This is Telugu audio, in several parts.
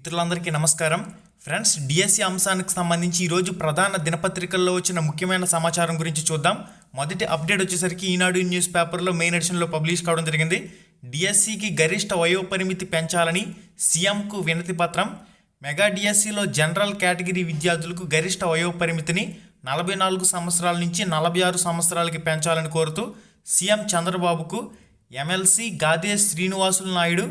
మిత్రులందరికీ నమస్కారం. ఫ్రెండ్స్, డిఎస్సి అంశానికి సంబంధించి ఈరోజు ప్రధాన దినపత్రికల్లో వచ్చిన ముఖ్యమైన సమాచారం గురించి చూద్దాం. మొదటి అప్డేట్ వచ్చేసరికి ఈనాడు న్యూస్ పేపర్లో మెయిన్ ఎడిషన్లో పబ్లిష్ కావడం జరిగింది. డిఎస్సికి గరిష్ట వయోపరిమితి పెంచాలని సీఎంకు వినతి పత్రం. మెగా డిఎస్సిలో జనరల్ కేటగిరీ విద్యార్థులకు గరిష్ట వయోపరిమితిని 44 సంవత్సరాల నుంచి 46 సంవత్సరాలకి పెంచాలని కోరుతూ సీఎం చంద్రబాబుకు ఎమ్మెల్సీ గాదే శ్రీనివాసులు నాయుడు,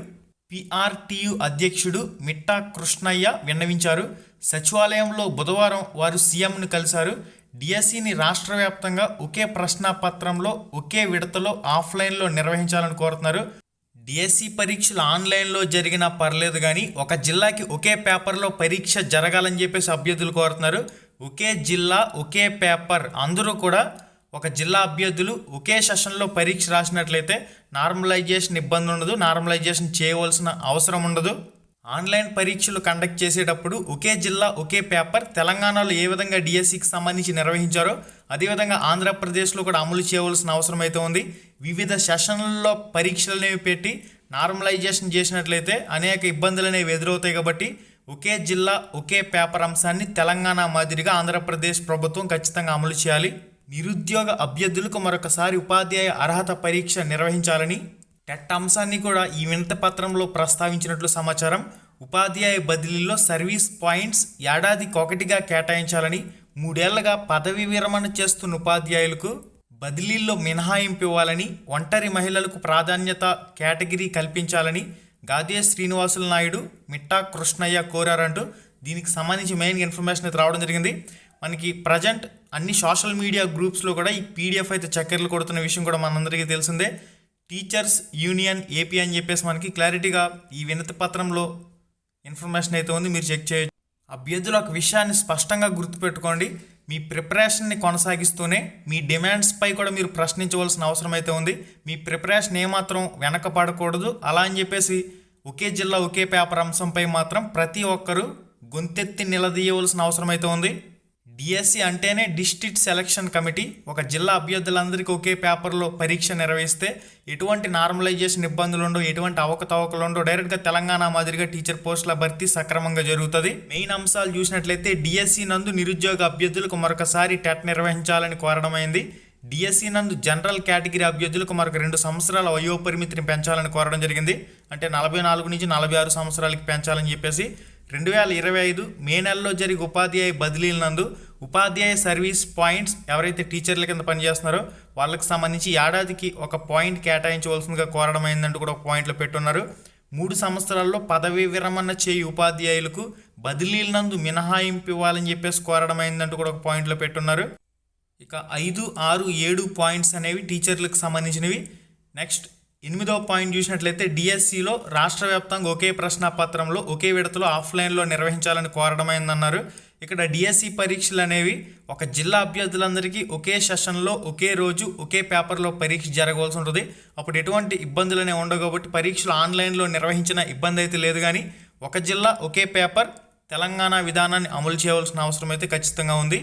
పిఆర్టీయు అధ్యక్షుడు మిట్టా కృష్ణయ్య విన్నవించారు. సచివాలయంలో బుధవారం వారు సీఎంను కలిశారు. డిఎస్సిని రాష్ట్ర వ్యాప్తంగా ఒకే ప్రశ్నాపత్రంలో ఒకే విడతలో ఆఫ్లైన్లో నిర్వహించాలని కోరుతున్నారు. డిఎస్సి పరీక్షలు ఆన్లైన్లో జరిగినా పర్లేదు కానీ ఒక జిల్లాకి ఒకే పేపర్లో పరీక్ష జరగాలని చెప్పేసి అభ్యర్థులు కోరుతున్నారు. ఒకే జిల్లా ఒకే పేపర్, అందరూ కూడా ఒక జిల్లా అభ్యర్థులు ఒకే సెషన్లో పరీక్ష రాసినట్లయితే నార్మలైజేషన్ ఇబ్బంది ఉండదు, నార్మలైజేషన్ చేయవలసిన అవసరం ఉండదు. ఆన్లైన్ పరీక్షలు కండక్ట్ చేసేటప్పుడు ఒకే జిల్లా ఒకే పేపర్ తెలంగాణలో ఏ విధంగా డిఎస్సికి సంబంధించి నిర్వహించారో అదేవిధంగా ఆంధ్రప్రదేశ్లో కూడా అమలు చేయవలసిన అవసరం అయితే ఉంది. వివిధ సెషన్లలో పరీక్షలు అనేవి పెట్టి నార్మలైజేషన్ చేసినట్లయితే అనేక ఇబ్బందులు అనేవి ఎదురవుతాయి. కాబట్టి ఒకే జిల్లా ఒకే పేపర్ అంశాన్ని తెలంగాణ మాదిరిగా ఆంధ్రప్రదేశ్ ప్రభుత్వం ఖచ్చితంగా అమలు చేయాలి. నిరుద్యోగ అభ్యర్థులకు మరొకసారి ఉపాధ్యాయ అర్హత పరీక్ష నిర్వహించాలని టెట్ అంశాన్ని కూడా ఈ వినతి పత్రంలో ప్రస్తావించినట్లు సమాచారం. ఉపాధ్యాయ బదిలీలో సర్వీస్ పాయింట్స్ ఏడాదికి ఒకటిగా కేటాయించాలని, 3 ఏళ్లుగా పదవి విరమణ చేస్తున్న ఉపాధ్యాయులకు బదిలీల్లో మినహాయింపు ఇవ్వాలని, ఒంటరి మహిళలకు ప్రాధాన్యత కేటగిరీ కల్పించాలని గాదే శ్రీనివాసులు నాయుడు, మిట్టా కృష్ణయ్య కోరారంటూ దీనికి సంబంధించి మెయిన్ ఇన్ఫర్మేషన్ అయితే రావడం జరిగింది. మనకి ప్రజెంట్ అన్ని సోషల్ మీడియా గ్రూప్స్లో కూడా ఈ పీడిఎఫ్ అయితే చక్కెరలు కొడుతున్న విషయం కూడా మనందరికీ తెలిసిందే. టీచర్స్ యూనియన్ ఏపీ అని చెప్పేసి మనకి క్లారిటీగా ఈ వినతి పత్రంలో ఇన్ఫర్మేషన్ అయితే ఉంది, మీరు చెక్ చేయొచ్చు. అభ్యర్థులు ఒక విషయాన్ని స్పష్టంగా గుర్తుపెట్టుకోండి, మీ ప్రిపరేషన్ని కొనసాగిస్తూనే మీ డిమాండ్స్పై కూడా మీరు ప్రశ్నించవలసిన అవసరం అయితే ఉంది. మీ ప్రిపరేషన్ ఏమాత్రం వెనకపడకూడదు. అలా అని చెప్పేసి ఒకే జిల్లా ఒకే పేపర్ అంశంపై మాత్రం ప్రతి ఒక్కరూ గొంతెత్తి నిలదీయవలసిన అవసరం అయితే ఉంది. డిఎస్సి అంటేనే డిస్ట్రిక్ట్ సెలక్షన్ కమిటీ. ఒక జిల్లా అభ్యర్థులందరికీ ఒకే పేపర్లో పరీక్ష నిర్వహిస్తే ఎటువంటి నార్మలైజేషన్ ఇబ్బందులు ఉండవు, ఎటువంటి అవకతవకలు ఉండవు. డైరెక్ట్గా తెలంగాణ మాదిరిగా టీచర్ పోస్టుల భర్తీ సక్రమంగా జరుగుతుంది. మెయిన్ అంశాలు చూసినట్లయితే డిఎస్సి నందు నిరుద్యోగ అభ్యర్థులకు మరొకసారి టెట్ నిర్వహించాలని కోరడమైంది. డిఎస్సి నందు జనరల్ కేటగిరీ అభ్యర్థులకు మరొక 2 సంవత్సరాల వయోపరిమితిని పెంచాలని కోరడం జరిగింది. అంటే 44 నుంచి 46 సంవత్సరాలకి పెంచాలని చెప్పేసి 2025 మే నెలలో జరిగే ఉపాధ్యాయ బదిలీల నందు ఉపాధ్యాయ సర్వీస్ పాయింట్స్ ఎవరైతే టీచర్ల కింద పనిచేస్తున్నారో వాళ్ళకి సంబంధించి ఏడాదికి ఒక పాయింట్ కేటాయించవలసిందిగా కోరడమైందంటూ కూడా ఒక పాయింట్లో పెట్టున్నారు. 3 సంవత్సరాల్లో పదవి విరమణ చేయి ఉపాధ్యాయులకు బదిలీల నందు మినహాయింపు ఇవ్వాలని చెప్పేసి కోరడమైందంటూ కూడా ఒక పాయింట్లో పెట్టున్నారు. ఇక 5, 6, 7 పాయింట్స్ అనేవి టీచర్లకు సంబంధించినవి. నెక్స్ట్ 8వ పాయింట్ చూసినట్లయితే డిఎస్సిలో రాష్ట్ర వ్యాప్తంగా ఒకే ప్రశ్నాపత్రంలో ఒకే విడతలో ఆఫ్లైన్లో నిర్వహించాలని కోరడమైందన్నారు. ఇక్కడ డిఎస్సి పరీక్షలు అనేవి ఒక జిల్లా అభ్యర్థులందరికీ ఒకే సెషన్లో ఒకే రోజు ఒకే పేపర్లో పరీక్ష జరగవలసి ఉంటుంది. అప్పుడు ఎటువంటి ఇబ్బందులు అనేవి ఉండవు. కాబట్టి పరీక్షలు ఆన్లైన్లో నిర్వహించిన ఇబ్బంది అయితే లేదు. కానీ ఒక జిల్లా ఒకే పేపర్ తెలంగాణ విధానాన్ని అమలు చేయవలసిన అవసరం అయితే ఖచ్చితంగా ఉంది.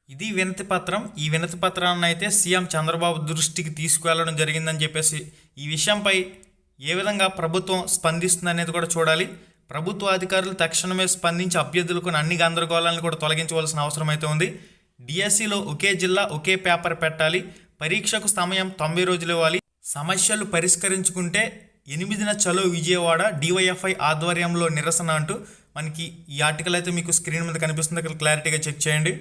ఇది వినతి పత్రం. ఈ వినతి పత్రాన్ని అయితే సీఎం చంద్రబాబు దృష్టికి తీసుకువెళ్ళడం జరిగిందని చెప్పేసి ఈ విషయంపై ఏ విధంగా ప్రభుత్వం స్పందిస్తుంది అనేది కూడా చూడాలి. ప్రభుత్వ అధికారులు తక్షణమే స్పందించి అభ్యర్థులకు అన్ని గందరగోళాలను కూడా తొలగించవలసిన అవసరం అయితే ఉంది. డిఎస్సిలో ఒకే జిల్లా ఒకే పేపర్ పెట్టాలి. పరీక్షకు సమయం 90 రోజులు ఇవ్వాలి. సమస్యలు పరిష్కరించుకుంటే 8న చలో విజయవాడ డివైఎఫ్ఐ ఆధ్వర్యంలో నిరసన అంటూ మనకి ఈ ఆర్టికల్ అయితే మీకు స్క్రీన్ మీద కనిపిస్తుంది, అక్కడ క్లారిటీగా చెక్ చేయండి.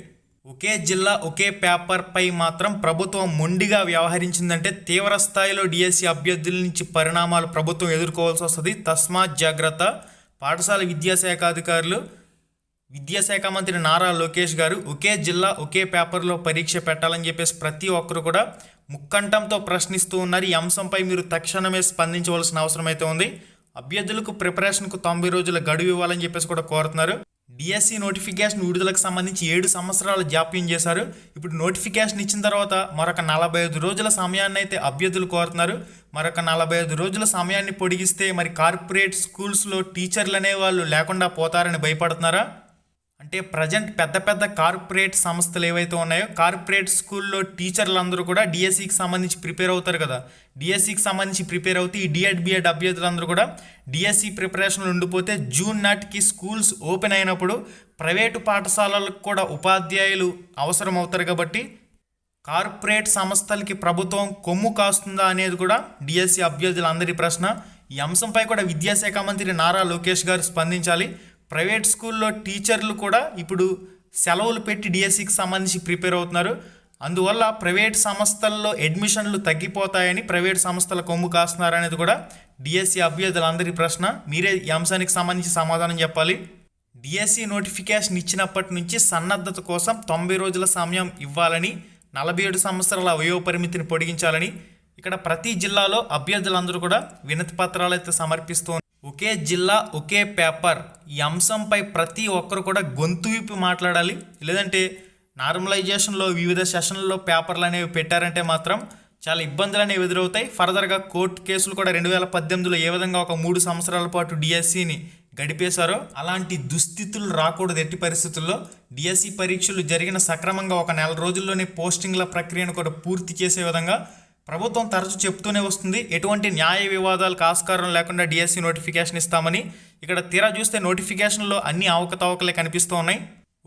ఒకే జిల్లా ఒకే పేపర్పై మాత్రం ప్రభుత్వం మొండిగా వ్యవహరించిందంటే తీవ్ర స్థాయిలో డిఎస్సి అభ్యర్థుల నుంచి పరిణామాలు ప్రభుత్వం ఎదుర్కోవాల్సి వస్తుంది. తస్మాత్ జాగ్రత్త. పాఠశాల విద్యాశాఖ అధికారులు, విద్యాశాఖ మంత్రి నారా లోకేష్ గారు ఒకే జిల్లా ఒకే పేపర్లో పరీక్ష పెట్టాలని చెప్పేసి ప్రతి ఒక్కరు కూడా ముక్కంఠంతో ప్రశ్నిస్తూ ఉన్నారు. ఈ అంశంపై మీరు తక్షణమే స్పందించవలసిన అవసరం అయితే ఉంది. అభ్యర్థులకు ప్రిపరేషన్కు 90 రోజుల గడువు ఇవ్వాలని చెప్పేసి కూడా కోరుతున్నారు. డిఎస్సి నోటిఫికేషన్ విడుదలకు సంబంధించి 7 సంవత్సరాలు జాప్యం చేశారు. ఇప్పుడు నోటిఫికేషన్ ఇచ్చిన తర్వాత మరొక 45 రోజుల సమయాన్ని అయితే అభ్యర్థులు కోరుతున్నారు. మరొక 45 రోజుల సమయాన్ని పొడిగిస్తే మరి కార్పొరేట్ స్కూల్స్లో టీచర్లు అనేవాళ్ళు లేకుండా పోతారని భయపడుతున్నారా అంటే ప్రజెంట్ పెద్ద పెద్ద కార్పొరేట్ సంస్థలు ఏవైతే ఉన్నాయో కార్పొరేట్ స్కూల్లో టీచర్లు అందరూ కూడా డిఎస్సికి సంబంధించి ప్రిపేర్ అవుతారు కదా. డిఎస్సికి సంబంధించి ప్రిపేర్ అవుతే ఈ డిఎడ్ బిఎడ్ అభ్యర్థులందరూ కూడా డిఎస్సి ప్రిపరేషన్లో ఉండిపోతే జూన్ నాటికి స్కూల్స్ ఓపెన్ అయినప్పుడు ప్రైవేటు పాఠశాలలకు కూడా ఉపాధ్యాయులు అవసరం అవుతారు. కాబట్టి కార్పొరేట్ సంస్థలకి ప్రభుత్వం కొమ్ము కాస్తుందా అనేది కూడా డిఎస్సి అభ్యర్థులందరి ప్రశ్న. ఈ అంశంపై కూడా విద్యాశాఖ మంత్రి నారా లోకేష్ గారు స్పందించాలి. ప్రైవేట్ స్కూల్లో టీచర్లు కూడా ఇప్పుడు సెలవులు పెట్టి డిఎస్సికి సంబంధించి ప్రిపేర్ అవుతున్నారు. అందువల్ల ప్రైవేట్ సంస్థల్లో అడ్మిషన్లు తగ్గిపోతాయని ప్రైవేట్ సంస్థల కొమ్ము కాస్తున్నారు అనేది కూడా డిఎస్సి అభ్యర్థులందరి ప్రశ్న. మీరే ఈ అంశానికి సంబంధించి సమాధానం చెప్పాలి. డిఎస్సి నోటిఫికేషన్ ఇచ్చినప్పటి నుంచి సన్నద్ధత కోసం 90 రోజుల సమయం ఇవ్వాలని, 47 సంవత్సరాల వయోపరిమితిని పొడిగించాలని, ఇక్కడ ప్రతి జిల్లాలో అభ్యర్థులందరూ కూడా వినతి పత్రాలు అయితే సమర్పిస్తూ ఒకే జిల్లా ఒకే పేపర్ ఈ అంశంపై ప్రతి ఒక్కరు కూడా గొంతు విప్పి మాట్లాడాలి. లేదంటే నార్మలైజేషన్లో వివిధ సెషన్లలో పేపర్లు అనేవి పెట్టారంటే మాత్రం చాలా ఇబ్బందులు అనేవి ఎదురవుతాయి. ఫర్దర్గా కోర్టు కేసులు కూడా 2018లో ఏ విధంగా ఒక 3 సంవత్సరాల పాటు డిఎస్సిని గడిపేశారో అలాంటి దుస్థితులు రాకూడదు. ఎట్టి పరిస్థితుల్లో డిఎస్సి పరీక్షలు జరిగిన సక్రమంగా ఒక నెల రోజుల్లోనే పోస్టింగ్ల ప్రక్రియను కూడా పూర్తి చేసే విధంగా ప్రభుత్వం తరచూ చెప్తూనే వస్తుంది. ఎటువంటి న్యాయ వివాదాలకు ఆస్కారం లేకుండా డిఎస్సి నోటిఫికేషన్ ఇస్తామని. ఇక్కడ తీరా చూస్తే నోటిఫికేషన్లో అన్ని అవకతవకలే కనిపిస్తూ ఉన్నాయి.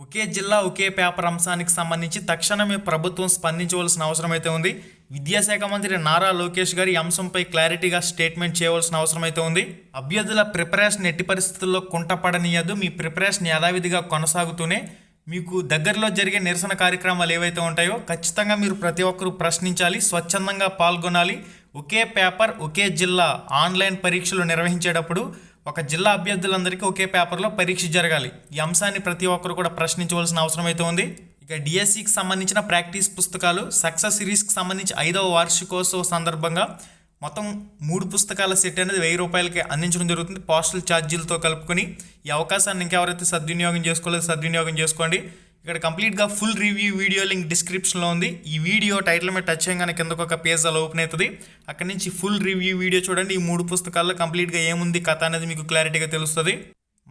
ఒకే జిల్లా ఒకే పేపర్ అంశానికి సంబంధించి తక్షణమే ప్రభుత్వం స్పందించవలసిన అవసరం అయితే ఉంది. విద్యాశాఖ మంత్రి నారా లోకేష్ గారి అంశంపై క్లారిటీగా స్టేట్మెంట్ చేయవలసిన అవసరం అయితే ఉంది. అభ్యర్థుల ప్రిపరేషన్ ఎట్టి పరిస్థితుల్లో కుంటపడనీయద్దు. మీ ప్రిపరేషన్ యథావిధిగా కొనసాగుతూనే మీకు దగ్గరలో జరిగే నిరసన కార్యక్రమాలు ఏవైతే ఉంటాయో ఖచ్చితంగా మీరు ప్రతి ఒక్కరూ ప్రశ్నించాలి, స్వచ్ఛందంగా పాల్గొనాలి. ఒకే పేపర్ ఒకే జిల్లా ఆన్లైన్ పరీక్షలు నిర్వహించేటప్పుడు ఒక జిల్లా అభ్యర్థులందరికీ ఒకే పేపర్లో పరీక్ష జరగాలి. ఈ అంశాన్ని ప్రతి ఒక్కరు కూడా ప్రశ్నించవలసిన అవసరం అయితే ఉంది. ఇక డిఎస్సికి సంబంధించిన ప్రాక్టీస్ పుస్తకాలు సక్సెస్ సిరీస్కి సంబంధించి 5వ వార్షికోత్సవ సందర్భంగా మొత్తం 3 పుస్తకాల సెట్ అనేది 1000 రూపాయలకి అందించడం జరుగుతుంది, పోస్టల్ ఛార్జీలతో కలుపుకొని. ఈ అవకాశాన్ని ఇంకెవరైతే సద్వినియోగం చేసుకోలేదు సద్వినియోగం చేసుకోండి. ఇక్కడ కంప్లీట్గా ఫుల్ రివ్యూ వీడియో లింక్ డిస్క్రిప్షన్లో ఉంది. ఈ వీడియో టైటిల్ మీద టచ్ చేయగానే కిందకు ఒక పేజ్ అలా ఓపెన్ అవుతుంది. అక్కడి నుంచి ఫుల్ రివ్యూ వీడియో చూడండి. ఈ 3 పుస్తకాల్లో కంప్లీట్గా ఏముంది కథ అనేది మీకు క్లారిటీగా తెలుస్తుంది.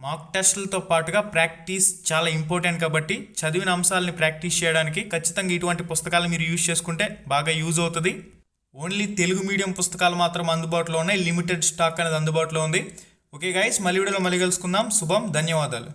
మాక్ టెస్టులతో పాటుగా ప్రాక్టీస్ చాలా ఇంపార్టెంట్ కాబట్టి చదివిన అంశాలని ప్రాక్టీస్ చేయడానికి ఖచ్చితంగా ఇటువంటి పుస్తకాలు మీరు యూజ్ చేసుకుంటే బాగా యూజ్ అవుతుంది. ఓన్లీ తెలుగు మీడియం పుస్తకాలు మాత్రం అందుబాటులో ఉన్నాయి. లిమిటెడ్ స్టాక్ అనేది అందుబాటులో ఉంది. ఓకే గైస్, మళ్ళీ వీడియోలో మళ్ళీ కలుసుకుందాం. శుభం, ధన్యవాదాలు.